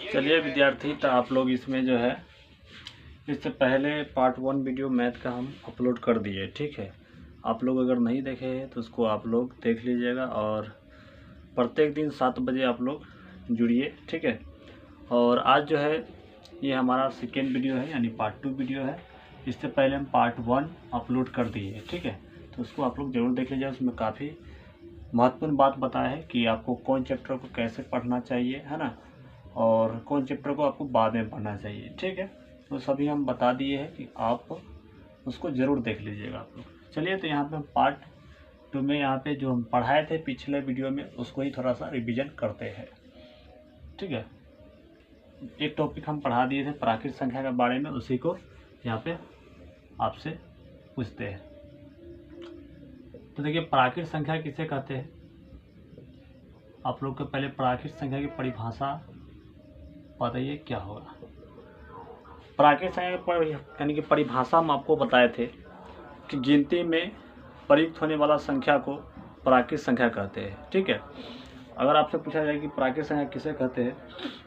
चलिए विद्यार्थी, तो आप लोग इसमें जो है इससे पहले पार्ट 1 वीडियो मैथ का हम अपलोड कर दिए, ठीक है। आप लोग अगर नहीं देखे हैं तो उसको आप लोग देख लीजिएगा और प्रत्येक दिन 7 बजे आप लोग जुड़िए, ठीक है। और आज जो है ये हमारा सेकेंड वीडियो है, यानी पार्ट 2 वीडियो है। इससे पहले हम पार्ट 1 अपलोड कर दिए, ठीक है। तो उसको आप लोग ज़रूर देख लीजिए। उसमें काफ़ी महत्वपूर्ण बात बताया है कि आपको कौन चैप्टर को कैसे पढ़ना चाहिए, है ना, और कौन चैप्टर को आपको बाद में पढ़ना चाहिए, ठीक है। तो सभी हम बता दिए हैं कि आप उसको ज़रूर देख लीजिएगा आप लोग। चलिए, तो यहाँ पे हम पार्ट 2 में यहाँ पे जो हम पढ़ाए थे पिछले वीडियो में उसको ही थोड़ा सा रिवीजन करते हैं, ठीक है। एक टॉपिक हम पढ़ा दिए थे प्राकृत संख्या के बारे में, उसी को यहाँ पे आपसे पूछते हैं। तो देखिए, प्राकृत संख्या किसे कहते हैं। आप लोग को पहले प्राकृत संख्या की परिभाषा बताइए क्या होगा। प्राकृत संख्या यानी कि परिभाषा हम आपको बताए थे कि गिनती में प्रयुक्त होने वाला संख्या को प्राकृत संख्या कहते हैं, ठीक है। अगर आपसे पूछा जाए कि प्राकृत संख्या किसे कहते हैं,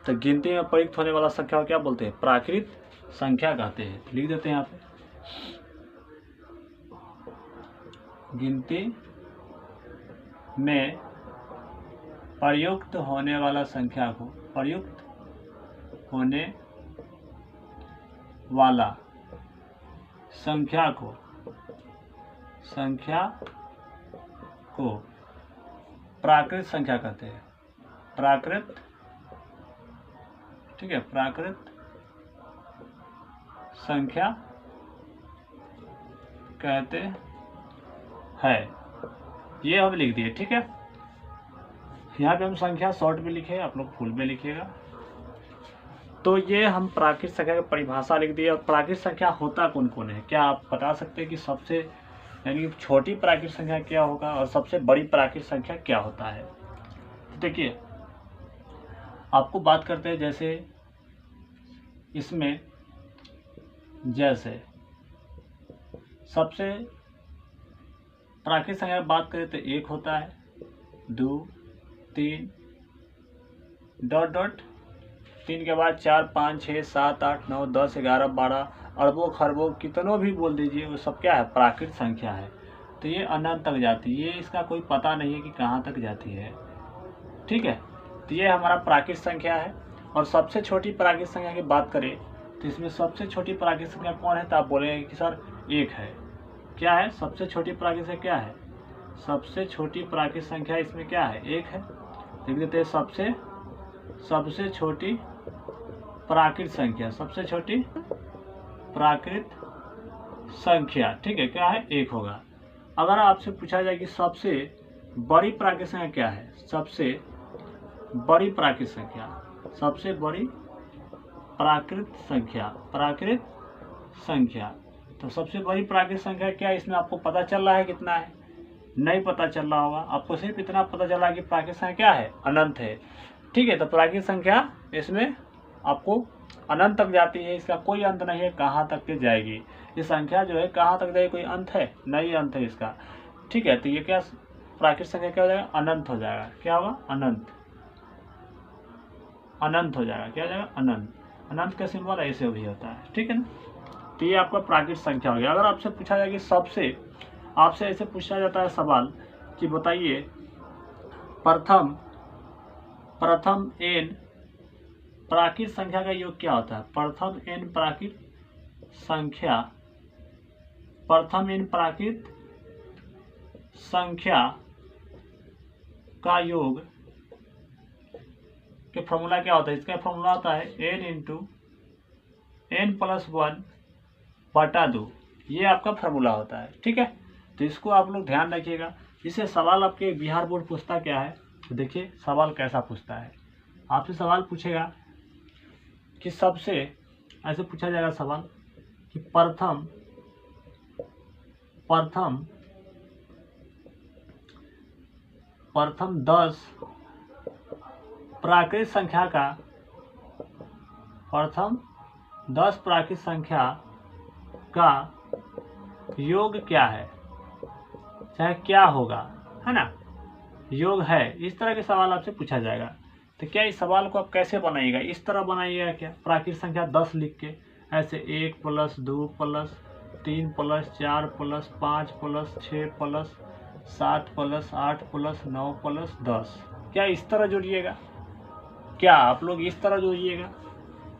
तो गिनती में प्रयुक्त होने वाला संख्या को क्या बोलते हैं, प्राकृत संख्या कहते हैं। लिख देते हैं यहाँ पे, गिनती में प्रयुक्त होने वाला संख्या को, प्रयुक्त होने वाला संख्या को प्राकृत संख्या कहते हैं। प्राकृत, ठीक है, प्राकृत संख्या कहते हैं। ये हम लिख दिए, ठीक है। यहाँ पे हम संख्या शॉर्ट में लिखे, आप लोग फुल में लिखिएगा। तो ये हम प्राकृत संख्या की परिभाषा लिख दिए। और प्राकृत संख्या होता कौन कौन है, क्या आप बता सकते हैं कि सबसे यानी कि छोटी प्राकृत संख्या क्या होगा और सबसे बड़ी प्राकृत संख्या क्या होता है। तो देखिए, आपको बात करते हैं जैसे इसमें, जैसे सबसे प्राकृत संख्या की बात करें तो 1 होता है, 2, 3 डॉट डॉट 3 के बाद 4, 5, 6, 7, 8, 9, 10, 11, 12 अरबों खरबों कितनों भी बोल दीजिए, वो सब क्या है, प्राकृत संख्या है। तो ये अनंत तक जाती है, ये इसका कोई पता नहीं है कि कहाँ तक जाती है, ठीक है। तो ये हमारा प्राकृत संख्या है। और सबसे छोटी प्राकृत संख्या की बात करें तो इसमें सबसे छोटी प्राकृत संख्या कौन है, तो आप बोलेंगे कि सर 1 है। क्या है सबसे छोटी प्राकृत संख्या, क्या है सबसे छोटी प्राकृत संख्या, इसमें क्या है, 1 है। लिख देते हैं सबसे छोटी प्राकृत संख्या, सबसे छोटी प्राकृत संख्या, ठीक है, क्या है, 1 होगा। अगर आपसे पूछा जाए कि सबसे बड़ी प्राकृत संख्या क्या है, सबसे बड़ी प्राकृत संख्या, सबसे बड़ी प्राकृत संख्या, तो सबसे बड़ी प्राकृत संख्या क्या है, इसमें आपको पता चल रहा है कितना है, नहीं पता चल रहा होगा। आपको सिर्फ इतना पता चला कि प्राकृत संख्या क्या है, अनंत है, ठीक है। तो प्राकृत संख्या इसमें आपको अनंत तक जाती है, इसका कोई अंत नहीं है, कहाँ तक के जाएगी ये संख्या जो है, कहाँ तक जाएगी, कोई अंत है नहीं, अंत है इसका, ठीक है। तो ये क्या प्राकृत संख्या क्या हो जाएगा, अनंत हो जाएगा। क्या होगा, अनंत हो जाएगा। क्या हो जाएगा, अनंत का सिंबल ऐसे भी होता है, ठीक है ना। तो ये आपका प्राकृत संख्या हो गया। अगर आपसे पूछा जाए कि सबसे, आपसे ऐसे पूछा जाता है सवाल कि बताइए प्रथम n प्राकृत संख्या का योग क्या होता है। प्रथम n प्राकृत संख्या का योग के फॉर्मूला क्या होता है, इसका फॉर्मूला होता है n × n+1/2। ये आपका फॉर्मूला होता है, ठीक है। तो इसको आप लोग ध्यान रखिएगा। इससे सवाल आपके बिहार बोर्ड पूछता क्या है, तो देखिए सवाल कैसा पूछता है। आपसे सवाल पूछेगा कि सबसे, ऐसे पूछा जाएगा सवाल कि प्रथम 10 प्राकृत संख्या का, प्रथम 10 प्राकृत संख्या का योग क्या है, चाहे क्या होगा, है ना, योग है। इस तरह के सवाल आपसे पूछा जाएगा। तो क्या इस सवाल को आप कैसे बनाइएगा, इस तरह बनाइएगा क्या, प्राकृतिक संख्या 10 लिख के ऐसे 1 + 2 + 3 + 4 + 5 + 6 + 7 + 8 + 9 + 10, क्या इस तरह जोड़िएगा, क्या आप लोग इस तरह जोड़िएगा।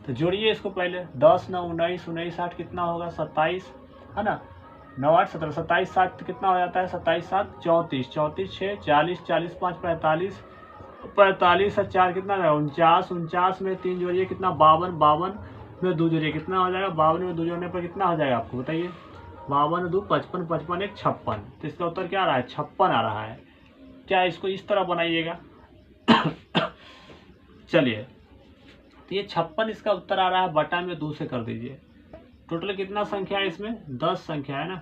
तो जोड़िए इसको पहले, 10 9 19 19 8 कितना होगा 27, है ना, 9 8 17, 27 7 कितना हो जाता है, 27 7 34, 34 6 40, 40 5 45, 45 और 4 कितना है 49, 49 में 3 जोड़िए कितना 52, 52 में 2 जोड़िए कितना हो जाएगा, 52 में 2 जोड़ने पर कितना हो जाएगा आपको बताइए, 52 2 55, 55 1 56, तो इसका उत्तर क्या आ रहा है 56 आ रहा है। क्या इसको इस तरह बनाइएगा। चलिए, तो ये 56 इसका उत्तर आ रहा है, बटा में 2 से कर दीजिए। टोटल कितना संख्या है इसमें, 10 संख्या है ना,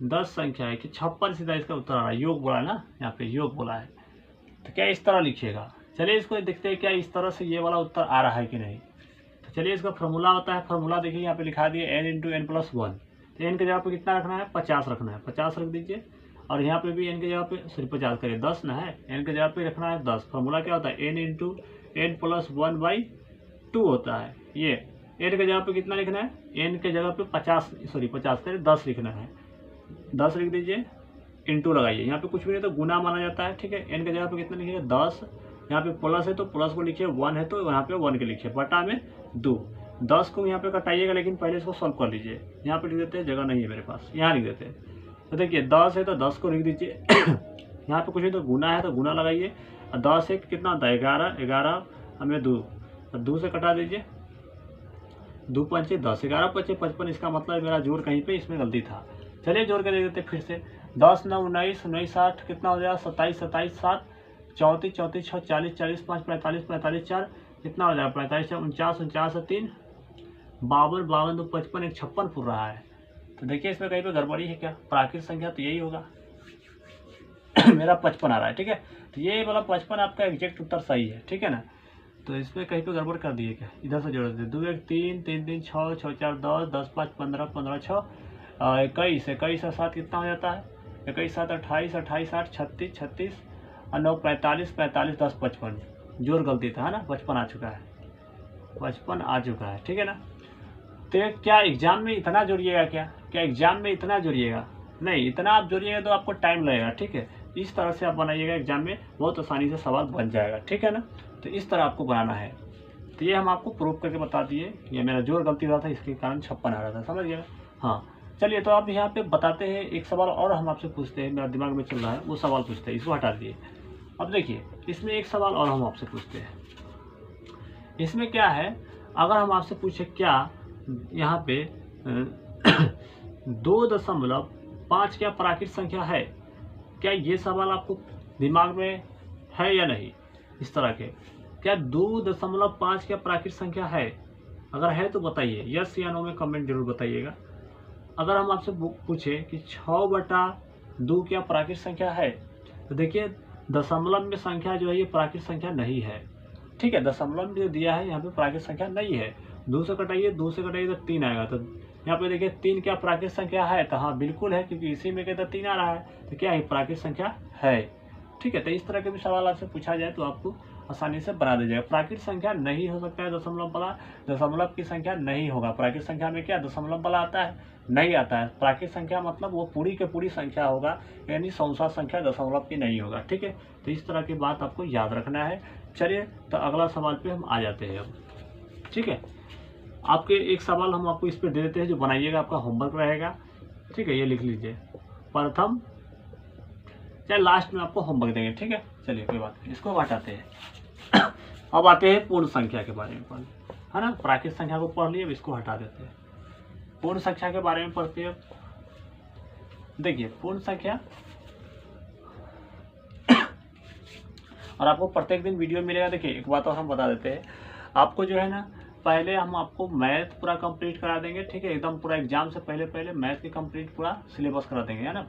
10 संख्या है कि 56 सीधा इसका उत्तर आ रहा है, योग बोला ना, यहाँ पे योग बोला है, तो क्या इस तरह लिखिएगा। चलिए इसको देखते हैं क्या इस तरह से ये वाला उत्तर आ रहा है कि नहीं। तो चलिए इसका फॉर्मूला होता है, फॉर्मूला देखिए यहाँ पे लिखा दिए n × n + 1, तो n के जगह पे कितना रखना है 50 रखना है, 50 रख दीजिए, और यहाँ पे भी n के जगह पे सॉरी 50 करिए 10 ना है, n के जगह पे रखना है 10। फॉर्मूला क्या होता है n × n + 1/2 होता है। ये n के जगह पे कितना लिखना है, n के जगह पे 50 करिए 10 लिखना है, 10 लिख दीजिए, इंटू लगाइए, यहाँ पे कुछ भी नहीं तो गुना माना जाता है, ठीक है। n के जगह पे कितना लिखिए 10, यहाँ पे प्लस है तो प्लस को लिखिए, 1 है तो यहाँ पे 1 के लिखिए, बटा में 2। 10 को यहाँ पे कटाइएगा, लेकिन पहले इसको सॉल्व कर लीजिए। यहाँ पे लिख देते हैं, जगह नहीं है मेरे पास, यहाँ लिख देते हैं। तो देखिए 10 है तो 10 को लिख दीजिए। यहाँ पे कुछ नहीं तो गुना है तो गुना लगाइए, और 10 एक कितना होता है 11, 11 हमें 2, तो 2 से कटा दीजिए, 2 पंचे 10, 11 पंचे 55, इसका मतलब मेरा जोड़ कहीं पे इसमें गलती था। चलिए जोड़ के देख देते फिर से, 10 9 19 19 8 कितना हो जाएगा 27 27 7 34 34 6 40 40 5 45 45 4 कितना हो जाएगा 45 4 49 49 3 52 52 2 55 1 56 फुर रहा है। तो देखिए इसमें कहीं पे गड़बड़ी है क्या, प्राकृतिक संख्या तो यही होगा। मेरा 55 आ रहा है, ठीक है, तो ये वाला 55 आपका एग्जैक्ट उत्तर सही है, ठीक है ना। तो इसमें कहीं पे गड़बड़ कर दिए क्या, इधर से जोड़ देते 2 1 3 3 3 6 6 4 10 10 5 15 15 6 21 21 और 7 कितना हो जाता है 21 7 28 28 8 36 36 और 9 45 45 10 55, जोड़ गलती था है ना, 55 आ चुका है, 55 आ चुका है, ठीक है ना। तो क्या एग्जाम में इतना जोड़िएगा, क्या एग्जाम में इतना जोड़िएगा, नहीं इतना आप जोड़िएगा तो आपको टाइम लगेगा, ठीक है। इस तरह से आप बनाइएगा, एग्जाम में बहुत आसानी से सवाल बन जाएगा, ठीक है ना। तो इस तरह आपको बनाना है। तो ये हम आपको प्रूव करके बता दिए, ये मेरा जोड़ गलती हुआ था इसके कारण 56 आ रहा था, समझ गया। हाँ चलिए, तो आप यहाँ पे बताते हैं एक सवाल और हम आपसे पूछते हैं, मेरा दिमाग में चल रहा है वो सवाल पूछते हैं, इसको हटा दिए। अब देखिए इसमें एक सवाल और हम आपसे पूछते हैं, इसमें क्या है, अगर हम आपसे पूछे क्या यहाँ पे 2.5 क्या प्राकृतिक संख्या है, क्या ये सवाल आपको दिमाग में है या नहीं। इस तरह के क्या 2.5 क्या प्राकृतिक संख्या है, अगर है तो बताइए, यस या नो में कमेंट जरूर बताइएगा। अगर हम आपसे पूछे कि 6/2 क्या प्राकृतिक संख्या है, तो देखिए दशमलव में संख्या जो है ये प्राकृतिक संख्या नहीं है, ठीक है। दशमलव में जो दिया है यहाँ पे प्राकृतिक संख्या नहीं है। 2 से कटाइए, 2 से कटाइए तो 3 आएगा, तो यहाँ पे देखिए 3 क्या प्राकृतिक संख्या है, तो हाँ बिल्कुल है, क्योंकि इसी में कहता 3 आ रहा है, तो क्या है प्राकृतिक संख्या है, ठीक है। तो इस तरह के भी सवाल आपसे पूछा जाए तो आपको आसानी से बना दे जाएगा। प्राकृतिक संख्या नहीं हो सकता है दशमलव वाला, दशमलव की संख्या नहीं होगा। प्राकृतिक संख्या में क्या दशमलव वाला आता है, नहीं आता है। प्राकृतिक संख्या मतलब वो पूरी के पूरी संख्या होगा, यानी सौसा संख्या दशमलव की नहीं होगा, ठीक है। तो इस तरह की बात आपको याद रखना है। चलिए तो अगला सवाल पे हम आ जाते हैं अब, ठीक है। आपके एक सवाल हम आपको इस पर दे देते हैं, जो बनाइएगा आपका होमवर्क रहेगा, ठीक है। ये लिख लीजिए, प्रथम, चाहे लास्ट में आपको होमवर्क देंगे, ठीक है। चलिए कोई बात नहीं, इसको हटाते हैं। अब आते हैं पूर्ण संख्या के बारे में पढ़, है ना। प्राकृतिक संख्या को पढ़ लिए, अब इसको हटा देते हैं, पूर्ण संख्या के बारे में पढ़ते हैं। देखिए पूर्ण संख्या, और आपको प्रत्येक दिन वीडियो मिलेगा। देखिए एक बात और हम बता देते हैं आपको, जो है ना, पहले हम आपको मैथ पूरा कंप्लीट करा देंगे, ठीक है। एकदम पूरा एग्जाम से पहले मैथ की कंप्लीट पूरा सिलेबस करा देंगे, है ना।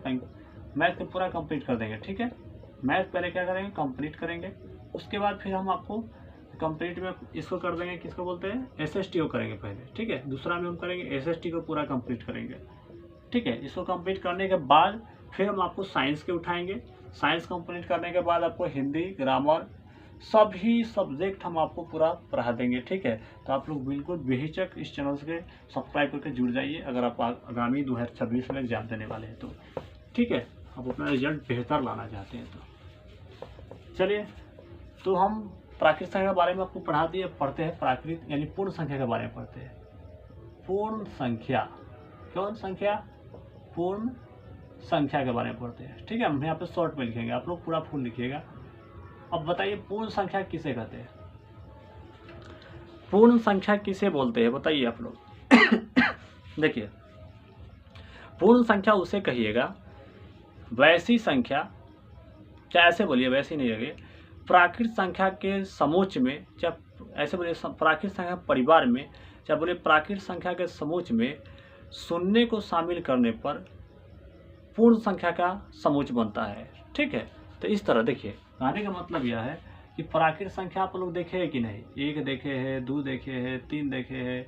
मैथ को पूरा कंप्लीट कर देंगे, ठीक है। मैथ पहले क्या करेंगे, कंप्लीट करेंगे, उसके बाद फिर हम आपको कंप्लीट में इसको कर देंगे, किसको बोलते हैं, SST को करेंगे पहले, ठीक है। दूसरा में हम करेंगे SST को पूरा कंप्लीट करेंगे, ठीक है। इसको कंप्लीट करने के बाद फिर हम आपको साइंस के उठाएंगे। साइंस कंप्लीट करने के बाद आपको हिंदी, ग्रामर, सभी सब्जेक्ट हम आपको पूरा पढ़ा देंगे, ठीक है। तो आप लोग बिल्कुल बेहिचक इस चैनल से सब्सक्राइब करके जुड़ जाइए अगर आप आगामी 2026 में एग्जाम देने वाले हैं तो, ठीक है। आप अपना रिजल्ट बेहतर लाना चाहते हैं तो चलिए, तो हम प्राकृत संख्या के बारे में आपको पढ़ा दिए। पढ़ते हैं प्राकृत यानी पूर्ण संख्या के बारे में पढ़ते हैं। पूर्ण संख्या, कौन संख्या? पूर्ण संख्या के बारे में पढ़ते हैं, ठीक है। हम यहाँ पे शॉर्ट में लिखेंगे, आप लोग पूरा फुल लिखिएगा। अब बताइए पूर्ण संख्या किसे कहते हैं? पूर्ण संख्या किसे बोलते हैं बताइए आप लोग। देखिए, पूर्ण संख्या उसे कहिएगा, वैसी संख्या, क्या ऐसे बोलिए, वैसी नहीं लगे, प्राकृत संख्या के समूच में, चाहे ऐसे बोलिए प्राकृत संख्या परिवार में, चाहे बोले प्राकृत संख्या के समूच में शून्य को शामिल करने पर पूर्ण संख्या का समूच बनता है, ठीक है। तो इस तरह देखिए, कहने का मतलब यह है कि प्राकृत संख्या आप लोग देखे हैं कि नहीं? 1 देखे हैं, 2 देखे हैं, 3 देखे हैं,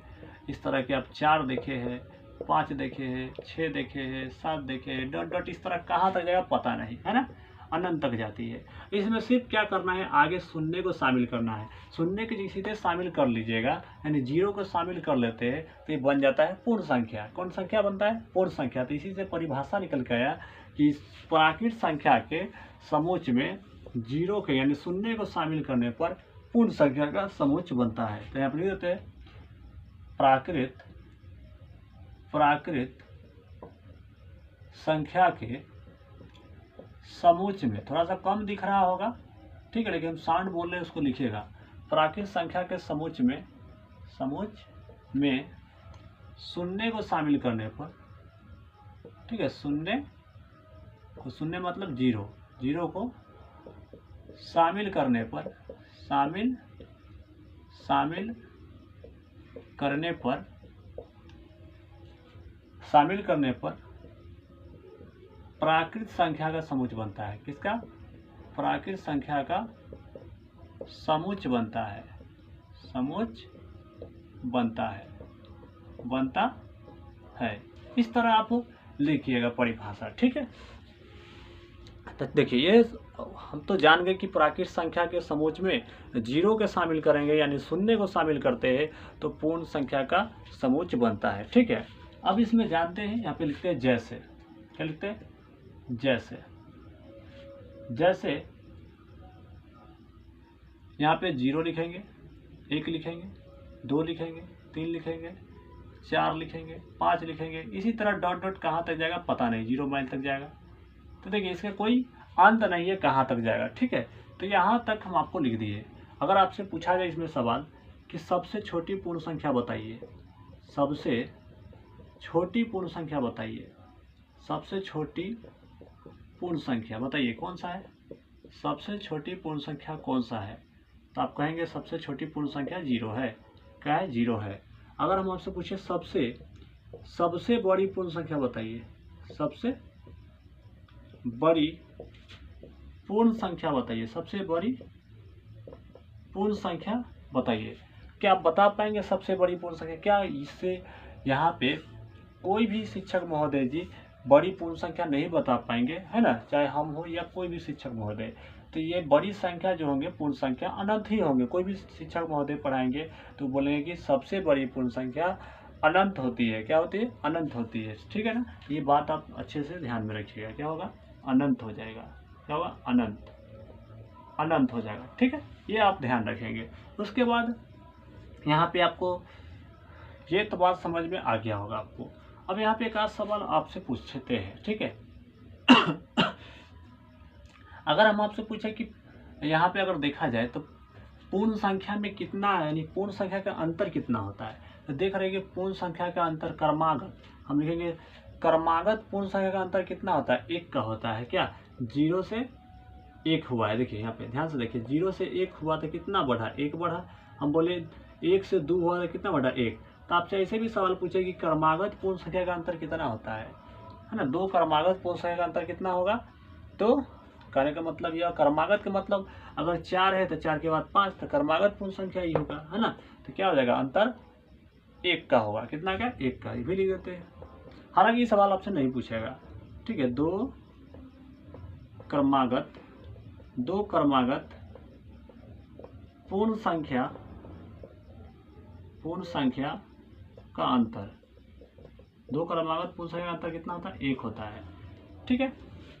इस तरह के आप 4 देखे हैं, 5 देखे हैं, 6 देखे हैं, 7 देखे हैं, डॉट डॉट इस तरह कहाँ तक जाएगा पता नहीं, है ना, अनंत तक जाती है। इसमें सिर्फ क्या करना है, आगे शून्य को शामिल करना है। शून्य के सीधे शामिल कर लीजिएगा, यानी 0 को शामिल कर लेते हैं तो ये बन जाता है पूर्ण संख्या। कौन संख्या बनता है? पूर्ण संख्या। तो इसी से परिभाषा निकल के आया कि प्राकृत संख्या के समूच में 0 के यानी शून्य को शामिल करने पर पूर्ण संख्या का समूच बनता है। तो यहाँ पर लिख देते हैं प्राकृत संख्या के समूच में, थोड़ा सा कम दिख रहा होगा, ठीक है, लेकिन हम साउंड बोल रहे हैं उसको लिखिएगा। प्राकृत संख्या के समूच में शून्य को शामिल करने पर, ठीक है, शून्य मतलब 0 को शामिल करने पर, शामिल करने पर प्राकृत संख्या का समूच बनता है। किसका? प्राकृत संख्या का समूच बनता है, बनता है। इस तरह आप लिखिएगा परिभाषा, ठीक है। तो देखिए, ये हम तो जान गए कि प्राकृत संख्या के समूच में 0 के शामिल करेंगे यानी शून्य को शामिल करते हैं तो पूर्ण संख्या का समूच बनता है, ठीक है। अब इसमें जानते हैं, यहाँ पे लिखते हैं जैसे, क्या लिखते हैं? जैसे यहाँ पे 0 लिखेंगे, 1 लिखेंगे, 2 लिखेंगे, 3 लिखेंगे, 4 लिखेंगे, 5 लिखेंगे, इसी तरह डॉट डॉट कहाँ तक जाएगा पता नहीं, 0 माइल तक जाएगा। तो देखिए, इसका कोई अंत नहीं है कहाँ तक जाएगा, ठीक है। तो यहाँ तक हम आपको लिख दिए। अगर आपसे पूछा जाए इसमें सवाल कि सबसे छोटी पूर्ण संख्या बताइए, सबसे छोटी पूर्ण संख्या बताइए, सबसे छोटी पूर्ण संख्या बताइए कौन सा है? सबसे छोटी पूर्ण संख्या कौन सा है? तो आप कहेंगे सबसे छोटी पूर्ण संख्या 0 है। क्या है? 0 है। अगर हम आपसे पूछे सबसे बड़ी पूर्ण संख्या बताइए, सबसे बड़ी पूर्ण संख्या बताइए, सबसे बड़ी पूर्ण संख्या बताइए। क्या आप बता पाएंगे सबसे बड़ी पूर्ण संख्या? क्या इससे यहाँ पे कोई भी शिक्षक महोदय जी बड़ी पूर्ण संख्या नहीं बता पाएंगे, है ना, चाहे हम हो या कोई भी शिक्षक महोदय। तो ये बड़ी संख्या जो होंगे पूर्ण संख्या अनंत ही होंगे। कोई भी शिक्षक महोदय पढ़ाएंगे तो बोलेंगे कि सबसे बड़ी पूर्ण संख्या अनंत होती है। क्या होती है? अनंत होती है, ठीक है ना। ये बात आप अच्छे से ध्यान में रखिएगा। क्या होगा? अनंत हो जाएगा। क्या होगा? अनंत हो जाएगा, ठीक है। ये आप ध्यान रखेंगे। उसके बाद यहाँ पे आपको ये तो बात समझ में आ गया होगा आपको। अब यहाँ पे एक आध सवाल आपसे पूछते हैं, ठीक है। अगर हम आपसे पूछे कि यहाँ पे अगर देखा जाए तो पूर्ण संख्या में कितना है, यानी पूर्ण संख्या का अंतर कितना होता है, तो देख रहे हैं कि पूर्ण संख्या का अंतर क्रमागत, हम लिखेंगे क्रमागत पूर्ण संख्या का अंतर कितना होता है? 1 का होता है। क्या? 0 से 1 हुआ है। देखिए यहाँ पे ध्यान से देखिए, 0 से 1 हुआ तो कितना बढ़ा? 1 बढ़ा। हम बोले 1 से 2 हुआ तो कितना बढ़ा? 1। तो आपसे ऐसे भी सवाल पूछे कि क्रमागत पूर्ण संख्या का अंतर कितना होता है ना। 2 क्रमागत पूर्ण संख्या का अंतर कितना होगा? तो कहने का मतलब यह, क्रमागत का मतलब अगर 4 है तो 4 के बाद 5, तो क्रमागत पूर्ण संख्या ही होगा, है ना। तो क्या हो जाएगा? अंतर 1 का होगा। कितना का? 1 का। ये भी लिख देते हैं। हालांकि ये सवाल आपसे नहीं पूछेगा, ठीक है। 2 क्रमागत पूर्ण संख्या का अंतर, दो क्रमागत पूर्ण संख्या का अंतर कितना होता है? 1 होता है। ठीक है,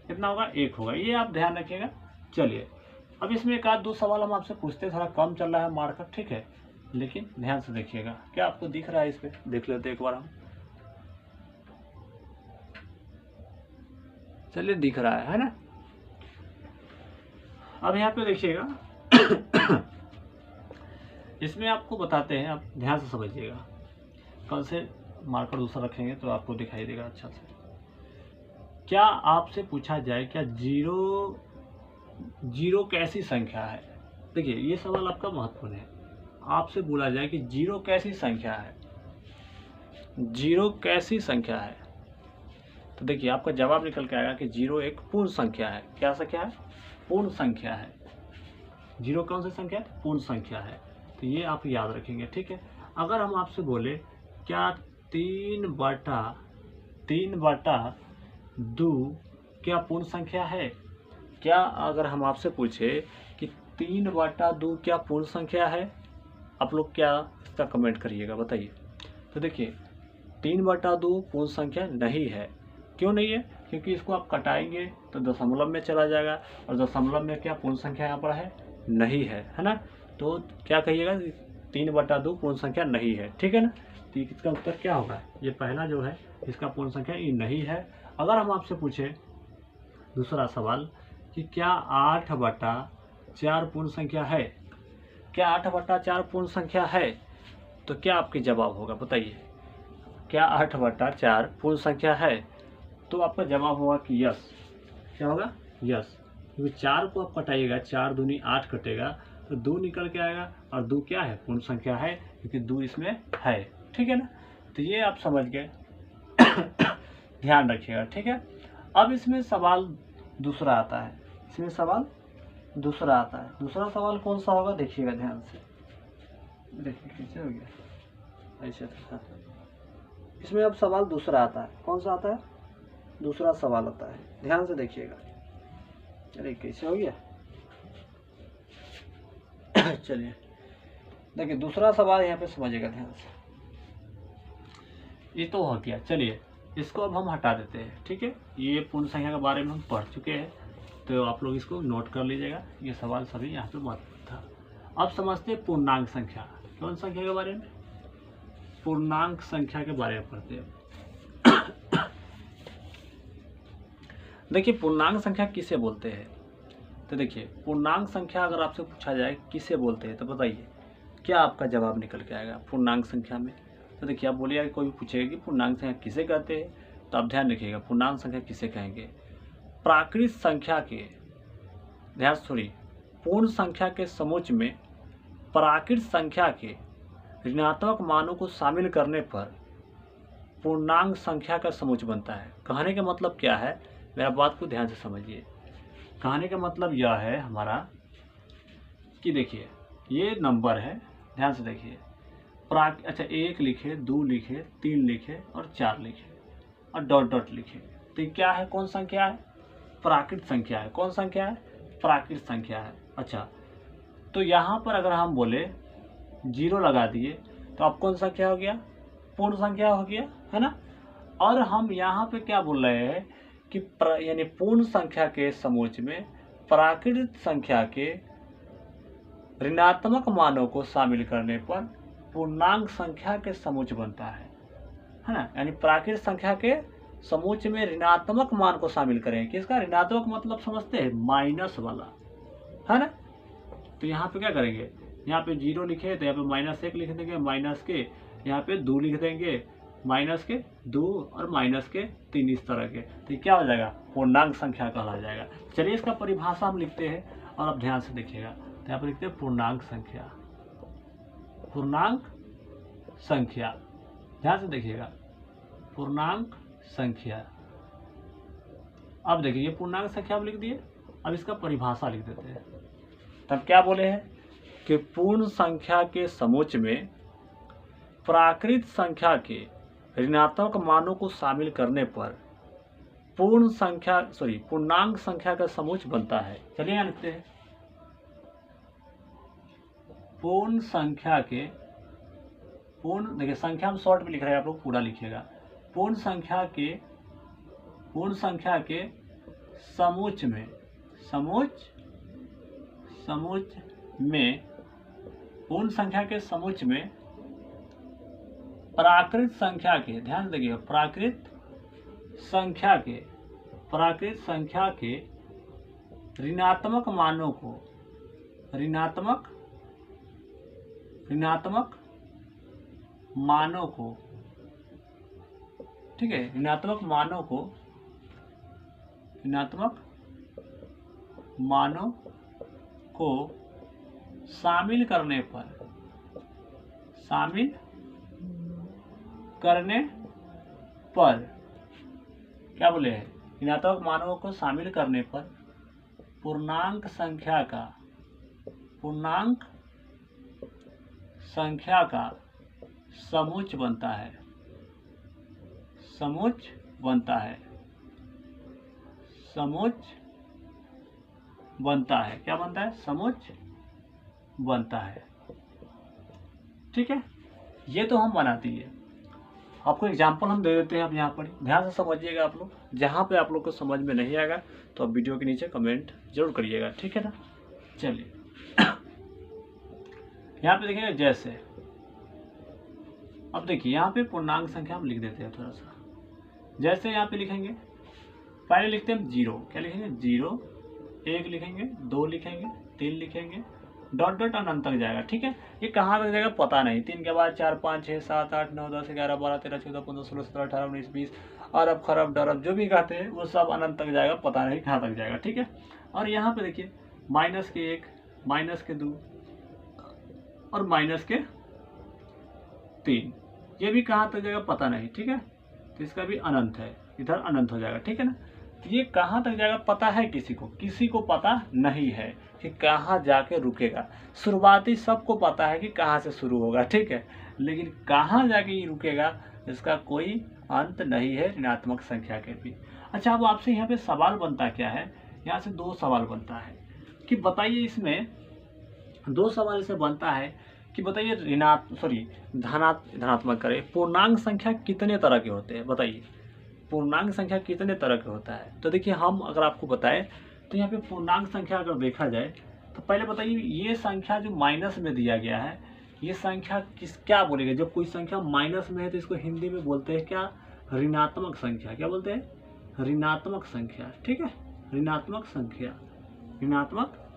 कितना होगा? 1 होगा। ये आप ध्यान रखिएगा। चलिए अब इसमें एक आध दो सवाल हम आपसे पूछते हैं, थोड़ा कम चल रहा है मार्कर, ठीक है, लेकिन ध्यान से देखिएगा। क्या आपको दिख रहा है? इस पे देख लेते एक बार हम। चलिए दिख रहा है ना? अब यहाँ पे देखिएगा इसमें आपको बताते हैं, आप ध्यान से समझिएगा। कल से मार्कर दूसरा रखेंगे तो आपको दिखाई देगा अच्छा से। क्या आपसे पूछा जाए क्या जीरो कैसी संख्या है? देखिए ये सवाल आपका महत्वपूर्ण है। आपसे बोला जाए कि जीरो कैसी संख्या है, जीरो कैसी संख्या है, तो देखिए आपका जवाब निकल के आएगा कि जीरो एक पूर्ण संख्या है। क्या संख्या है? पूर्ण संख्या है। जीरो कौन सी संख्या है? पूर्ण संख्या है। तो ये आप याद रखेंगे, ठीक है। अगर हम आपसे बोले क्या 3/2 क्या पूर्ण संख्या है? क्या अगर हम आपसे पूछे कि 3/2 क्या पूर्ण संख्या है, आप लोग क्या इसका कमेंट करिएगा, बताइए। तो देखिए 3/2 पूर्ण संख्या नहीं है। क्यों नहीं है? क्योंकि इसको आप कटाएंगे तो दशमलव में चला जाएगा, और दशमलव में क्या पूर्ण संख्या यहाँ पर है? नहीं है ना? तो क्या कहिएगा? 3/2 पूर्ण संख्या नहीं है, ठीक है ना? तो इसका उत्तर क्या होगा? ये पहला जो है इसका पूर्ण संख्या ये नहीं है। अगर हम आपसे पूछे दूसरा सवाल कि क्या 8/4 पूर्ण संख्या है? क्या 8/4 पूर्ण संख्या है? तो क्या आपके जवाब होगा, बताइए। क्या 8/4 पूर्ण संख्या है? तो आपका जवाब होगा कि यस। क्या होगा? यस। क्योंकि 4 को आप कटाइएगा, 4 दूनी 8 कटेगा तो 2 निकल के आएगा, और 2 क्या है? पूर्ण संख्या है, क्योंकि 2 इसमें है, ठीक है ना? तो ये आप समझ गए ध्यान रखिएगा, ठीक है। अब इसमें सवाल दूसरा आता है, इसमें सवाल दूसरा आता है। दूसरा सवाल कौन सा होगा? देखिएगा ध्यान से। देखिए कैसे हो गया, ऐसे था। इसमें अब सवाल दूसरा आता है। कौन सा आता है? दूसरा सवाल आता है, ध्यान से देखिएगा। अरे कैसे हो गया चलिए देखिए दूसरा सवाल यहाँ पे समझिएगा ध्यान से। ये तो हो गया, चलिए इसको अब हम हटा देते हैं, ठीक है। ये पूर्ण संख्या के बारे में हम पढ़ चुके हैं, तो आप लोग इसको नोट कर लीजिएगा। ये सवाल सभी यहाँ पे महत्वपूर्ण था। अब समझते हैं पूर्णांक संख्या। कौन संख्या के बारे में? पूर्णांक संख्या के बारे में पढ़ते हैं। देखिए पूर्णांक संख्या किसे बोलते हैं? तो देखिए पूर्णांक संख्या अगर आपसे पूछा जाए किसे बोलते हैं, तो बताइए क्या आपका जवाब निकल के आएगा पूर्णांक संख्या में? तो देखिए आप बोलिए, कोई भी पूछेगा कि पूर्णांक संख्या किसे कहते हैं, तो आप ध्यान रखिएगा पूर्णांक संख्या किसे कहेंगे? प्राकृत संख्या के, ध्यान छोड़िए, पूर्ण संख्या के समुच्चय में प्राकृत संख्या के ऋणात्मक मानों को शामिल करने पर पूर्णांक संख्या का समुच्चय बनता है। कहने का मतलब क्या है? मेरा बात को ध्यान से समझिए। कहने का मतलब यह है हमारा कि देखिए ये नंबर है, ध्यान से देखिए। अच्छा 1 लिखे, 2 लिखे, 3 लिखे और 4 लिखे और डॉट डॉट लिखे, तो ये क्या है? कौन संख्या है? प्राकृत संख्या है। कौन संख्या है? प्राकृत संख्या है। अच्छा तो यहाँ पर अगर हम बोले 0 लगा दिए तो अब कौन संख्या हो गया? पूर्ण संख्या हो गया, है ना? और हम यहाँ पे क्या बोल रहे हैं कि यानी पूर्ण संख्या के समुच्चय में प्राकृत संख्या के ऋणात्मक मानों को शामिल करने पर पूर्णांक संख्या के समुच्चय बनता है ना? यानी प्राकृत संख्या के समुच्चय में ऋणात्मक मान को शामिल करें। किसका ऋणात्मक मतलब समझते हैं? माइनस वाला, है ना? तो यहाँ पे क्या करेंगे? यहाँ पे 0 लिखे तो यहाँ पे -1 लिख देंगे, माइनस के यहाँ पे 2 लिख देंगे, माइनस के 2 और माइनस के 3, इस तरह के। तो ये क्या हो जाएगा? पूर्णांक संख्या कहला जाएगा। चलिए इसका परिभाषा हम लिखते हैं और आप ध्यान से देखिएगा। तो यहाँ पर लिखते हैं पूर्णांक संख्या। पूर्णांक संख्या, ध्यान से देखिएगा, पूर्णांक संख्या। अब देखिए ये पूर्णांक संख्या हम लिख दिए, अब इसका परिभाषा लिख देते हैं। तब क्या बोले हैं कि पूर्ण संख्या के समुच्चय में प्राकृत संख्या के ऋणात्मक मानों को शामिल करने पर पूर्णांक संख्या का समुच्चय बनता है। चलिए यहाँ लिखते हैं पूर्ण संख्या के पूर्ण, देखिए संख्या हम शॉर्ट में लिख रहे हैं, आप लोग पूरा लिखिएगा। पूर्ण संख्या के समुच्च में पूर्ण संख्या के समुच्च में प्राकृत संख्या के, ध्यान देखिए, प्राकृत संख्या के ऋणात्मक मानों को, ठीक है, ऋणात्मक मानों को शामिल करने पर क्या बोले हैं, ऋणात्मक मानों को शामिल करने पर पूर्णांक संख्या का समुच्च बनता है। क्या बनता है? समुच्च बनता है। ठीक है, ये तो हम बना दिए। आपको एग्जाम्पल हम दे देते हैं। अब यहाँ पर ध्यान से समझिएगा आप लोग। जहाँ पे आप लोग को समझ में नहीं आएगा तो आप वीडियो के नीचे कमेंट जरूर करिएगा, ठीक है ना। चलिए यहाँ पे देखिएगा, जैसे अब देखिए यहाँ पे पूर्णांक संख्या हम लिख देते हैं थोड़ा सा। जैसे यहाँ पे लिखेंगे, पहले लिखते हैं 0, क्या लिखेंगे 0, 1 लिखेंगे, 2 लिखेंगे, 3 लिखेंगे, डॉट डॉट अनंत तक जाएगा। ठीक है, ये कहाँ तक जाएगा पता नहीं। 3 के बाद 4, 5, 6, 7, 8, 9, 10, 11, 12, 13, 14, 15, 16, 17, 18, 19, 20, अरब खरब डरब जो भी कहते हैं वो सब अनंत तक जाएगा, पता नहीं कहाँ तक जाएगा। ठीक है, और यहाँ पे देखिए -1, -2 और -3, ये भी कहाँ तक जाएगा पता नहीं। ठीक है, तो इसका भी अनंत है, इधर अनंत हो जाएगा। ठीक है ना, ये कहाँ तक जाएगा पता है किसी को पता नहीं है कि कहाँ जाके रुकेगा। शुरुआती सबको पता है कि कहाँ से शुरू होगा, ठीक है, लेकिन कहाँ जाके ये रुकेगा इसका कोई अंत नहीं है ऋणात्मक संख्या के भी। अच्छा, अब आपसे यहाँ पे सवाल बनता क्या है, यहाँ से 2 सवाल बनता है कि बताइए, इसमें 2 सवाल से बनता है कि बताइए धनात्मक करें, पूर्णांक संख्या कितने तरह के होते हैं, बताइए पूर्णांक संख्या कितने तरह का होता है। तो देखिए, हम अगर आपको बताएं तो यहाँ पे पूर्णांक संख्या अगर देखा जाए तो पहले बताइए, ये संख्या जो माइनस में दिया गया है, ये संख्या क्या बोलेगा। जब कोई संख्या माइनस में है तो इसको हिंदी में बोलते हैं क्या, ऋणात्मक संख्या। क्या बोलते हैं, ऋणात्मक संख्या। ठीक है, ऋणात्मक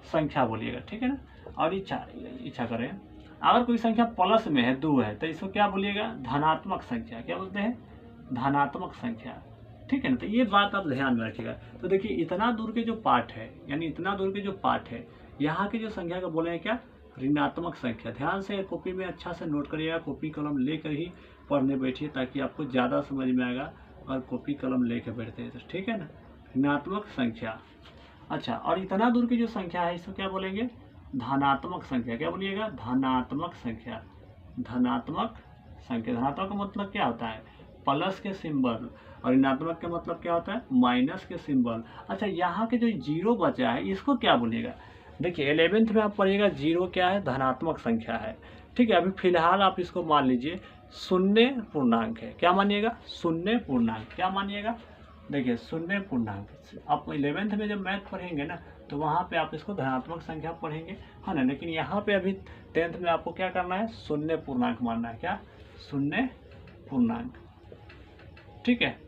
संख्या बोलिएगा, ठीक है ना। और इच्छा करें, अगर कोई संख्या प्लस में है, 2 है, तो इसको क्या बोलिएगा, धनात्मक संख्या। क्या बोलते हैं, धनात्मक संख्या। ठीक है ना, तो ये बात आप ध्यान में रखिएगा। तो देखिए, इतना दूर के जो पार्ट है, यहाँ के जो संख्या का बोले हैं क्या, ऋणात्मक संख्या। ध्यान से कॉपी में अच्छा से नोट करिएगा, कॉपी कलम लेकर ही पढ़ने बैठिए ताकि आपको ज़्यादा समझ में आएगा और कॉपी कलम लेकर बैठते हैं तो। ठीक है ना, ऋणात्मक संख्या। अच्छा, और इतना दूर की जो संख्या है इसको क्या बोलेंगे, धनात्मक संख्या। क्या बोलिएगा, धनात्मक संख्या। धनात्मक का मतलब क्या होता है, प्लस के सिंबल, और ऋणात्मक का मतलब क्या होता है, माइनस के सिंबल। अच्छा, यहाँ के जो 0 बचा है इसको क्या बोलिएगा। देखिए 11th में आप पढ़िएगा 0 क्या है, धनात्मक संख्या है। ठीक है, अभी फिलहाल आप इसको मान लीजिए शून्य पूर्णांक है। क्या मानिएगा, शून्य पूर्णांक। क्या मानिएगा, देखिए शून्य पूर्णांक। आप 11th में जब मैथ पढ़ेंगे ना तो वहाँ पे आप इसको धनात्मक संख्या पढ़ेंगे, है ना। लेकिन यहाँ पे अभी 10th में आपको क्या करना है, शून्य पूर्णांक मानना है। क्या, शून्य पूर्णांक। ठीक है,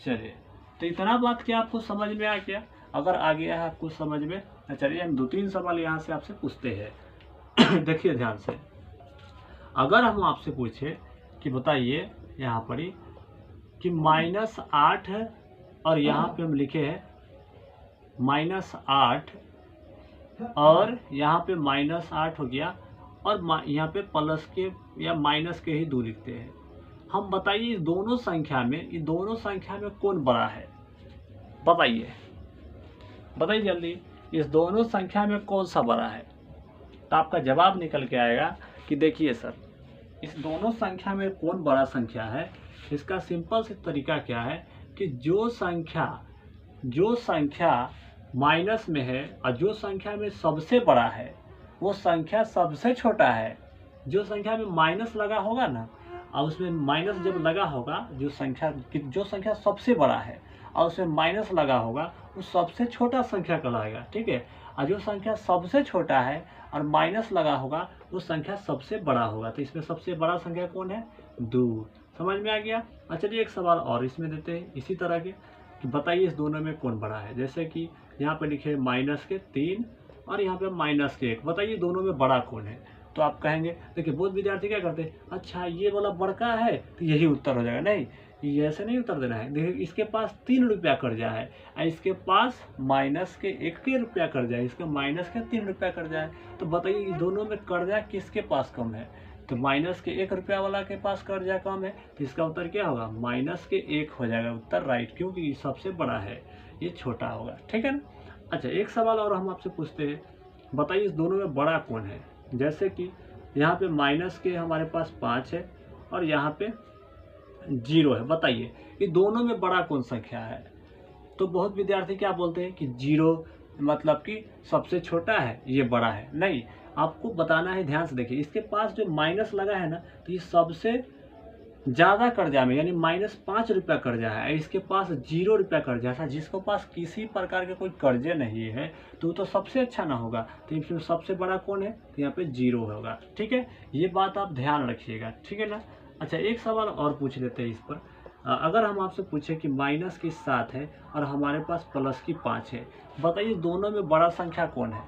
चलिए, तो इतना बात क्या आपको समझ में आ गया। अगर आ गया है आपको समझ में, चलिए हम 2-3 सवाल यहाँ से आपसे पूछते हैं। देखिए ध्यान से, अगर हम आपसे पूछे कि बताइए यहाँ पर ही कि -8 है और यहाँ पे हम लिखे हैं -8 और यहाँ पे -8 हो गया और यहाँ पे प्लस के या माइनस के ही 2 लिखते हैं। हम बताइए इस दोनों संख्या में कौन बड़ा है, बताइए जल्दी, इस दोनों संख्या में कौन सा बड़ा है। तो आपका जवाब निकल के आएगा कि देखिए सर, इस दोनों संख्या में कौन बड़ा संख्या है। इसका सिंपल से तरीका क्या है कि जो संख्या माइनस में है और जो संख्या में सबसे बड़ा है वो संख्या सबसे छोटा है। जो संख्या में माइनस लगा होगा ना, और उसमें माइनस जब लगा होगा, जो संख्या सबसे बड़ा है और उसमें माइनस लगा होगा, वो सबसे छोटा संख्या कहलाएगा। ठीक है, और जो संख्या सबसे छोटा है और माइनस लगा होगा, वो संख्या सबसे बड़ा होगा। तो इसमें सबसे बड़ा संख्या कौन है? 2। समझ में आ गया? चलिए एक सवाल और इसमें देते हैं इसी तरह के, कि बताइए इस दोनों में कौन बड़ा है। जैसे कि यहाँ पे लिखे -3 और यहाँ पे -1, बताइए दोनों में बड़ा कौन है? तो आप कहेंगे, देखिए बहुत विद्यार्थी क्या करते हैं, अच्छा ये वाला बड़का है तो यही उत्तर हो जाएगा। नहीं, ये ऐसे नहीं उत्तर देना है। देखिए इसके पास 3 रुपया कर्जा है और इसके पास -1 रुपया कर्जा है, इसका -3 रुपया कर्जा है। तो बताइए दोनों में कर्जा किसके पास कम है? तो -1 रुपया वाला के पास कर्जा कम है, तो इसका उत्तर क्या होगा? -1 हो जाएगा उत्तर राइट, क्योंकि ये सबसे बड़ा है, ये छोटा होगा। ठीक है ना? अच्छा एक सवाल और हम आपसे पूछते हैं, बताइए इस दोनों में बड़ा कौन है? जैसे कि यहाँ पे -के हमारे पास 5 है और यहाँ पे 0 है। बताइए ये दोनों में बड़ा कौन संख्या है? तो बहुत विद्यार्थी क्या बोलते हैं कि 0 मतलब कि सबसे छोटा है, ये बड़ा है। नहीं, आपको बताना है, ध्यान से देखिए, इसके पास जो माइनस लगा है ना, तो ये सबसे ज़्यादा कर्जा में, यानी -5 रुपया कर्जा है। इसके पास 0 रुपया कर्जा है। जिसके पास किसी प्रकार के कोई कर्जे नहीं है तो वो तो सबसे अच्छा ना होगा। तो इसमें सबसे बड़ा कौन है? तो यहाँ पे 0 होगा। ठीक है, ये बात आप ध्यान रखिएगा। ठीक है ना? अच्छा एक सवाल और पूछ लेते हैं इस पर। अगर हम आपसे पूछे कि -7 है और हमारे पास +5 है, बताइए दोनों में बड़ा संख्या कौन है?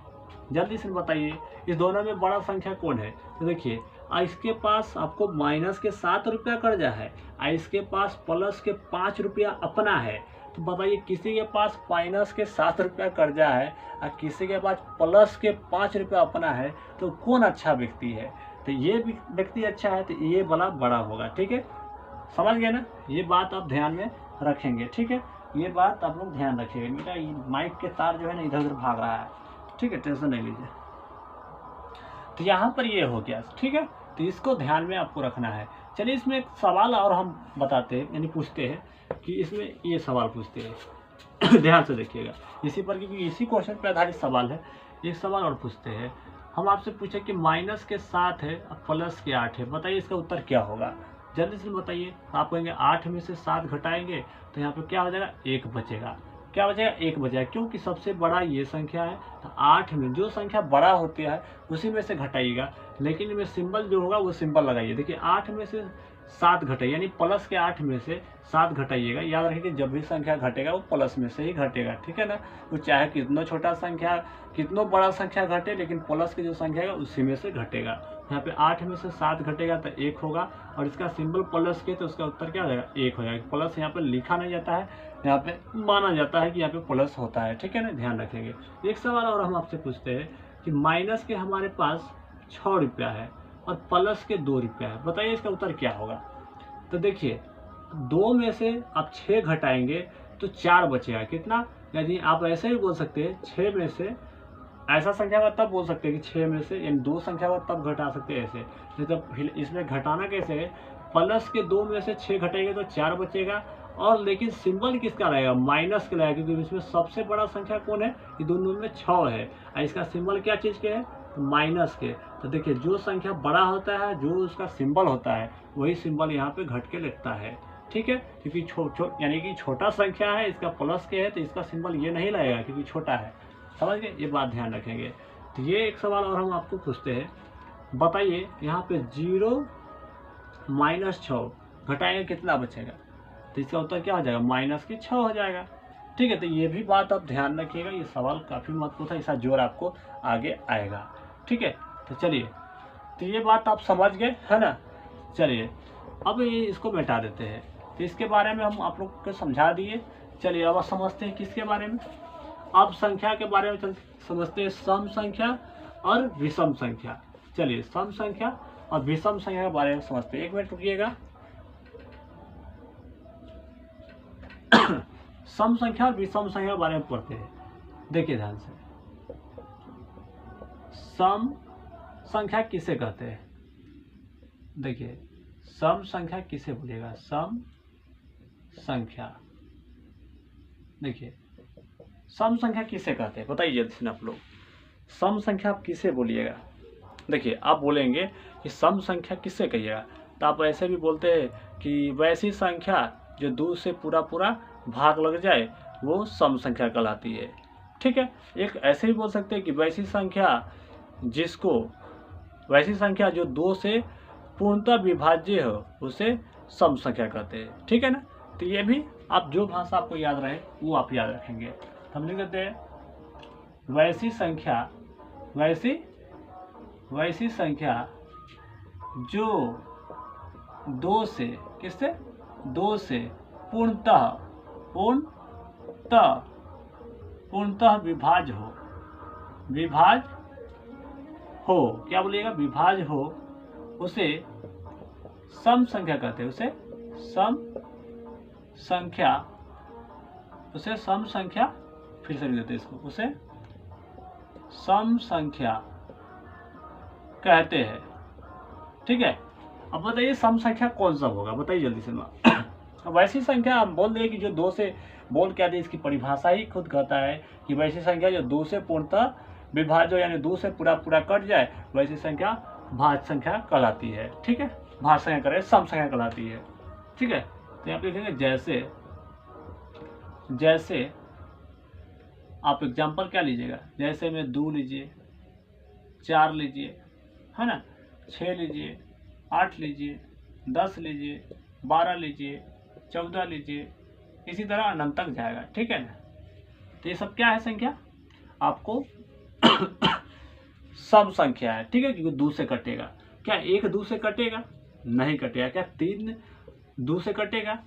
जल्दी से बताइए इस दोनों में बड़ा संख्या कौन है? तो देखिए इसके पास आपको -7 रुपया कर्जा है और इसके पास +5 रुपया अपना है। तो बताइए किसी के पास -7 रुपया कर्जा है और किसी के पास +5 रुपया अपना है, तो कौन अच्छा व्यक्ति है? तो ये व्यक्ति अच्छा है, तो ये वाला बड़ा होगा। ठीक है, समझ गए ना? ये बात आप ध्यान में रखेंगे। ठीक है, ये बात आप लोग ध्यान रखिएगा। मेरा माइक के तार जो है ना इधर उधर भाग रहा है। ठीक है, टेंशन नहीं लीजिए। तो यहाँ पर ये हो गया। ठीक है, तो इसको ध्यान में आपको रखना है। चलिए इसमें एक सवाल और हम बताते हैं, यानी पूछते हैं कि इसमें ये सवाल पूछते हैं ध्यान से देखिएगा इसी पर, क्योंकि इसी क्वेश्चन पर आधारित सवाल है। एक सवाल और पूछते हैं, हम आपसे पूछे कि -7 है और +8 है, बताइए इसका उत्तर क्या होगा? जल्दी से बताइए। आप कहेंगे 8 में से 7 घटाएंगे तो यहाँ पर क्या हो जाएगा? 1 बचेगा। क्या बचेगा? 1 बचेगा, क्योंकि सबसे बड़ा ये संख्या है। तो 8 में जो संख्या बड़ा होती है उसी में से घटाइएगा, लेकिन इनमें सिंबल जो होगा वो सिंबल लगाइए। देखिए 8 में से 7 घटाइए, यानी +8 में से 7 घटाइएगा। याद रखिए कि जब भी संख्या घटेगा वो प्लस में से ही घटेगा। ठीक है ना? तो चाहे कितना छोटा संख्या, कितना बड़ा संख्या घटे, लेकिन प्लस की जो संख्या है उसी में से घटेगा। यहाँ पे 8 में से 7 घटेगा तो 1 होगा, और इसका सिंबल प्लस के, तो उसका उत्तर क्या हो जाएगा? 1 हो जाएगा। प्लस यहाँ पे लिखा नहीं जाता है, यहाँ पे माना जाता है कि यहाँ पे प्लस होता है। ठीक है ना? ध्यान रखेंगे। एक सवाल और हम आपसे पूछते हैं कि माइनस के हमारे पास 6 रुपया है और प्लस के 2 रुपया है, बताइए इसका उत्तर क्या होगा? तो देखिए 2 में से आप 6 घटाएंगे तो 4 बचेगा। कितना? यानी आप ऐसे भी बोल सकते हैं 6 में से, ऐसा संख्या का तब बोल सकते हैं कि 6 में से, यानी 2 संख्या का तब घटा सकते हैं ऐसे। नहीं तो इसमें घटाना कैसे है? प्लस के 2 में से 6 घटाएंगे तो 4 बचेगा, और लेकिन सिंबल किसका रहेगा? माइनस का रहेगा, क्योंकि इसमें सबसे बड़ा संख्या कौन है? ये दोनों में 6 है और इसका सिंबल क्या चीज़ के है? तो माइनस के। तो देखिए जो संख्या बड़ा होता है, जो उसका सिंबल होता है, वही सिंबल यहाँ पे घट के लिखता है। ठीक है, क्योंकि यानी कि छोटा संख्या है, इसका प्लस के है, तो इसका सिंबल ये नहीं लगेगा क्योंकि छोटा है। समझ गए? ये बात ध्यान रखेंगे। तो ये एक सवाल और हम आपको पूछते हैं, बताइए यहाँ पे 0 - 6 घटाएंगे कितना बचेगा? तो इसका उत्तर क्या हो जाएगा? -6 हो जाएगा। ठीक है, तो ये भी बात आप ध्यान रखिएगा। ये सवाल काफ़ी महत्वपूर्ण था, इसका जोर आपको आगे आएगा। ठीक है, तो चलिए, तो ये बात आप समझ गए है ना? चलिए अब ये इसको मिटा देते हैं। तो इसके बारे में हम आप लोग को समझा दिए। चलिए अब समझते हैं किसके बारे में? अब संख्या के बारे में समझते हैं, सम संख्या और विषम संख्या। चलिए सम संख्या और विषम संख्या के बारे में समझते हैं। 1 मिनट रुकिएगा। सम संख्या और विषम संख्या के बारे में पढ़ते हैं। देखिए ध्यान से, सम संख्या किसे कहते हैं? देखिए सम संख्या किसे बोलेगा? सम संख्या। देखिए सम संख्या किसे कहते हैं बताइए जल्दी से आप लोग। सम संख्या आप किसे बोलिएगा? देखिए आप बोलेंगे कि सम संख्या किससे कहिएगा, तो आप ऐसे भी बोलते हैं कि वैसी संख्या जो 2 से पूरा पूरा भाग लग जाए वो सम संख्या कहलाती है। ठीक है, एक ऐसे भी बोल सकते हैं कि वैसी संख्या जो 2 से पूर्णतः विभाज्य हो उसे सम संख्या कहते हैं। ठीक है ना, तो ये भी आप जो भाषा आपको याद रहे वो आप याद रखेंगे। तो हम लिख देते हैं वैसी संख्या जो 2 से किससे 2 से पूर्णतः विभाज्य हो क्या बोलिएगा, विभाज्य हो उसे सम संख्या कहते हैं। उसे सम संख्या फिर से लिख देते हैं इसको, उसे सम संख्या कहते हैं। ठीक है, अब बताइए सम संख्या कौन सा होगा, बताइए जल्दी से। वैसी संख्या हम बोल दें कि जो 2 से बोल क्या दे, इसकी परिभाषा ही खुद कहता है कि वैसी संख्या जो 2 से पूर्णतः विभाज्य हो, यानी 2 से पूरा कट जाए, वैसी संख्या भाज्य संख्या कहलाती है। ठीक है, भाज्य संख्या करे सम संख्या कहलाती है। ठीक है, तो यहाँ पे लिखेंगे जैसे आप एग्जाम्पल क्या लीजिएगा, जैसे में 2 लीजिए, 4 लीजिए, है ना, 6 लीजिए, 8 लीजिए, 10 लीजिए, 12 लीजिए, 14 लीजिए, इसी तरह अनंत तक जाएगा। ठीक है ना, तो ये सब क्या है, संख्या आपको सम संख्या है। ठीक है, क्योंकि 2 से कटेगा। क्या 1 2 से कटेगा? नहीं कटेगा। क्या 3 2 से कटेगा?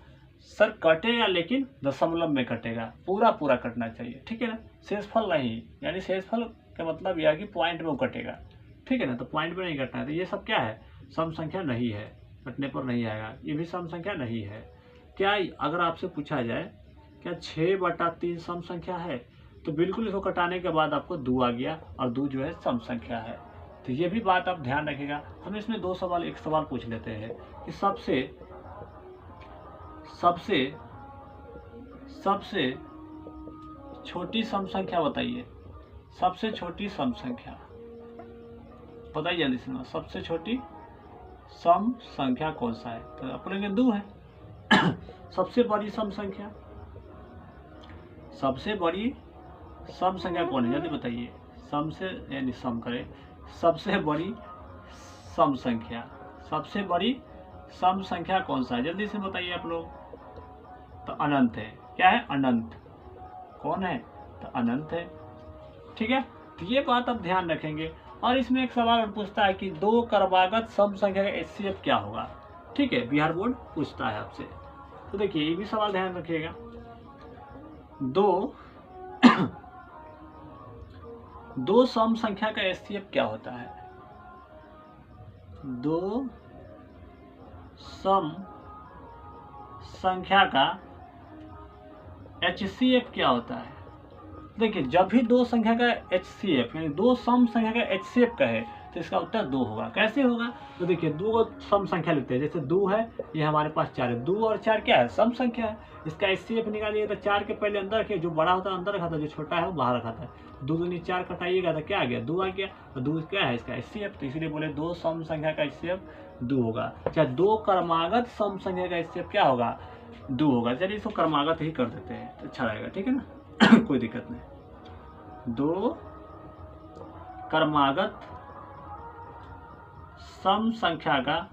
सर कटेगा, लेकिन दशमलव में कटेगा, पूरा कटना चाहिए। ठीक है ना, शेषफल नहीं, यानी शेषफल का मतलब यह है कि पॉइंट में वो कटेगा। ठीक है ना, तो पॉइंट में नहीं कटना है। तो ये सब क्या है, सम संख्या नहीं है, कटने पर नहीं आएगा, ये भी सम संख्या नहीं है। क्या अगर आपसे पूछा जाए क्या 6/3 सम संख्या है, तो बिल्कुल इसको कटाने के बाद आपको 2 आ गया, और 2 जो है सम संख्या है। तो ये भी बात आप ध्यान रखिएगा। हम इसमें 2 सवाल, एक सवाल पूछ लेते हैं कि सबसे छोटी सम संख्या बताइए। सबसे छोटी सम संख्या बताइए जल्दी से। सबसे छोटी सम संख्या कौन सा है? तो अपने 2 है। सबसे बड़ी सम संख्या कौन है, जल्दी बताइए। सबसे बड़ी सम संख्या कौन सा है, जल्दी से बताइए आप लोग। तो अनंत है। क्या है? अनंत। कौन है? तो अनंत है। ठीक है, तो ये बात आप ध्यान रखेंगे। और इसमें एक सवाल और पूछता है कि 2 क्रमागत सम संख्या का HCF क्या होगा। ठीक है, बिहार बोर्ड पूछता है आपसे। तो देखिए ये भी सवाल ध्यान रखिएगा। 2 सम संख्या का HCF क्या होता है? 2 सम संख्या का HCF क्या होता है? देखिए जब भी 2 संख्या का HCF यानी 2 सम संख्या का HCF कहे तो इसका उत्तर 2 होगा। कैसे होगा? तो देखिए 2 सम संख्या लिखते हैं, जैसे 2 है, ये हमारे पास 4 है। 2 और 4 क्या है? सम संख्या है। इसका HCF निकालिएगा तो 4 के पहले अंदर रखिए, जो बड़ा होता है अंदर रखा था, जो छोटा है वो बाहर रखा था। 2 दूनी 4 कटाइएगा तो क्या आ गया? 2 आ गया। और 2 क्या है? इसका HCF। तो इसीलिए बोले 2 सम संख्या का HCF 2 होगा। चाहे 2 क्रमागत सम संख्या का HCF क्या होगा? 2 होगा। चलिए इसको क्रमागत ही कर देते हैं तो अच्छा रहेगा। ठीक है ना, कोई दिक्कत नहीं। 2 क्रमागत सम संख्या का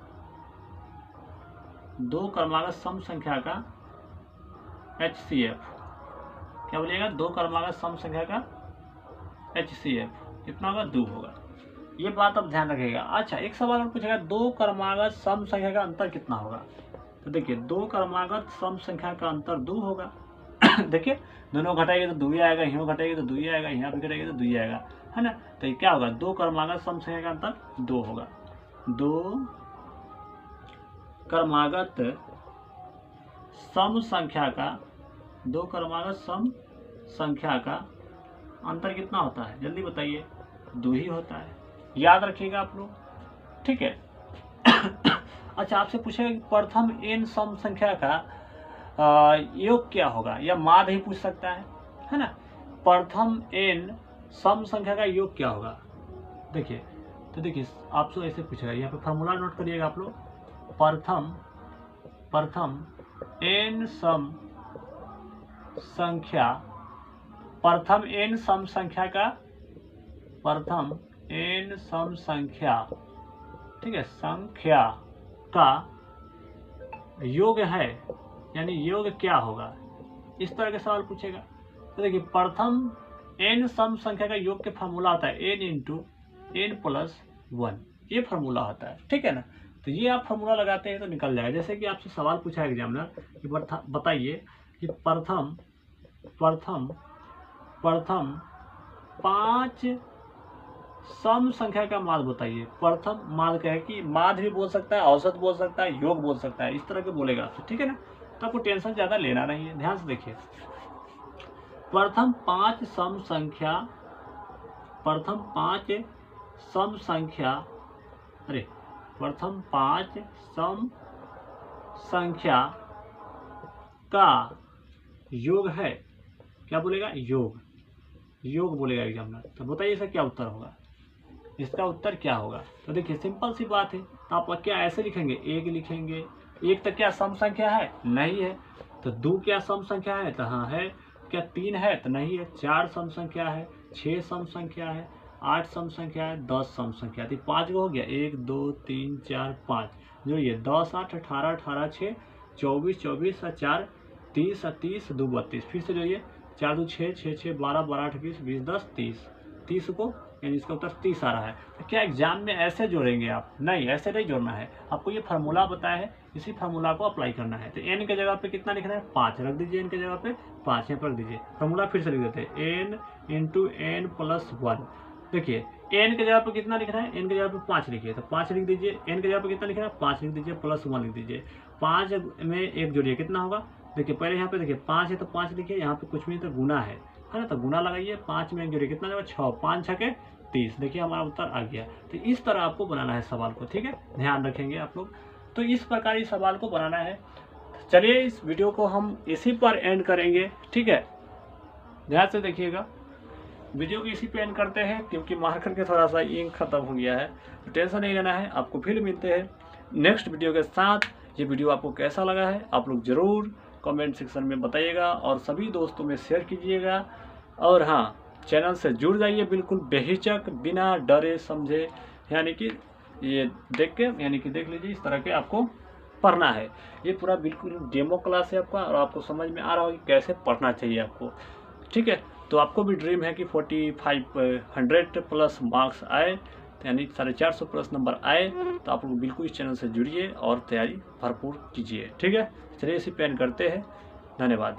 2 क्रमागत सम संख्या का HCF क्या बोलिएगा? 2 क्रमागत सम संख्या का HCF कितना होगा? 2 होगा। ये बात आप ध्यान रखिएगा। अच्छा एक सवाल और पूछेगा, 2 क्रमागत सम संख्या का अंतर कितना होगा? तो देखिए 2 क्रमागत सम संख्या का अंतर 2 होगा। देखिए दोनों घटाएंगे तो 2 ही आएगा, यहाँ घटाएंगे तो 2 ही आएगा, यहाँ भी घटाएंगे तो 2 ही आएगा, है ना। तो ये क्या होगा? 2 क्रमागत सम संख्या का अंतर 2 होगा। 2 क्रमागत सम संख्या का 2 क्रमागत सम संख्या का अंतर कितना होता है? जल्दी बताइए। 2 ही होता है, याद रखिएगा आप लोग। ठीक है। अच्छा आपसे पूछेगा कि प्रथम n सम संख्या का योग क्या होगा, या माध्य ही पूछ सकता है ना। प्रथम n सम संख्या का योग क्या होगा। देखिए तो देखिए आपसे ऐसे पूछेगा, यहाँ पे फार्मूला नोट करिएगा आप लोग। प्रथम n सम संख्या, प्रथम n सम संख्या का, प्रथम n सम संख्या, ठीक है, संख्या का योग है, यानी योग क्या होगा, इस तरह के सवाल पूछेगा। तो देखिए प्रथम n सम संख्या का योग के फार्मूला आता है n इंटू n प्लस 1, ये फार्मूला होता है, ठीक है ना। तो ये आप फार्मूला लगाते हैं तो निकल जाएगा। जैसे कि आपसे सवाल पूछा है एग्जामिनर कि बताइए कि प्रथम 5 सम संख्या का माध्य बताइए। प्रथम माध्य का है कि माध्य भी बोल सकता है, औसत बोल सकता है, योग बोल सकता है, इस तरह के बोलेगा आपसे, ठीक है ना। तो आपको टेंशन ज़्यादा लेना नहीं है, ध्यान से देखिए। प्रथम 5 सम संख्या, प्रथम 5 सम संख्या, अरे प्रथम 5 सम संख्या का योग है, क्या बोलेगा, योग बोलेगा एग्जामिनर। तो बताइए इसका क्या उत्तर होगा, इसका उत्तर क्या होगा। तो देखिए सिंपल सी बात है, तो आप क्या ऐसे लिखेंगे, एक लिखेंगे, एक तो क्या सम संख्या है, नहीं है। तो 2 क्या सम संख्या है, तो हाँ है। क्या 3 है, तो नहीं है। 4 सम संख्या है, 6 सम संख्या है, 8 सम संख्या है, 10 सम संख्या है। तो 5 को हो गया, 1 2 3 4 5, जो ये 10 8 18 18 6 24 24 4 30 30 2 32, फिर से जो ये 4 2 6 6 6 12 12 8 20 20 10 30 को, यानी इसका उत्तर 30 आ रहा है। तो क्या एग्जाम में ऐसे जोड़ेंगे आप, नहीं ऐसे नहीं जोड़ना है, आपको ये फार्मूला बताया है, इसी फार्मूला को अप्लाई करना है। तो n के जगह पे कितना लिखना है, 5 रख दीजिए, n के जगह पे 5 यहाँ पर रख दीजिए। फार्मूला फिर से लिख देते हैं, n इंटू n प्लस 1। देखिए n के जगह पे कितना लिखना है, n के जगह पे 5 लिखिए, तो 5 लिख दीजिए। n के जगह पे कितना लिखना है, 5 लिख दीजिए, प्लस 1 लिख दीजिए। 5 में 1 जोड़िए, कितना होगा। देखिए पहले यहाँ पे देखिए 5 है तो 5 लिखिए, यहाँ पे कुछ भी तो गुना है ना, तो गुना लगाइए। 5 में 1 जोड़िए, कितना होगा, 6, 5 6 के 30। देखिए हमारा उत्तर आ गया। तो इस तरह आपको बनाना है सवाल को, ठीक है, ध्यान रखेंगे आप लोग। तो इस प्रकार इस सवाल को बनाना है। चलिए इस वीडियो को हम इसी पर एंड करेंगे, ठीक है, ध्यान से देखिएगा। वीडियो को इसी पे एंड करते हैं, क्योंकि मार्कर के थोड़ा सा इंक खत्म हो गया है, तो टेंशन नहीं लेना है। आपको फिर मिलते हैं नेक्स्ट वीडियो के साथ। ये वीडियो आपको कैसा लगा है आप लोग ज़रूर कमेंट सेक्शन में बताइएगा, और सभी दोस्तों में शेयर कीजिएगा। और हाँ, चैनल से जुड़ जाइए बिल्कुल बेहिचक, बिना डरे समझे, यानी कि ये देख के, यानी कि देख लीजिए, इस तरह के आपको पढ़ना है। ये पूरा बिल्कुल डेमो क्लास है आपका, और आपको समझ में आ रहा हो कि कैसे पढ़ना चाहिए आपको, ठीक है। तो आपको भी ड्रीम है कि 4500 प्लस मार्क्स आए, यानी 450 प्लस नंबर आए। तो आप लोग बिल्कुल इस चैनल से जुड़िए और तैयारी भरपूर कीजिए, ठीक है। चलिए इसी पे एंड करते हैं, धन्यवाद।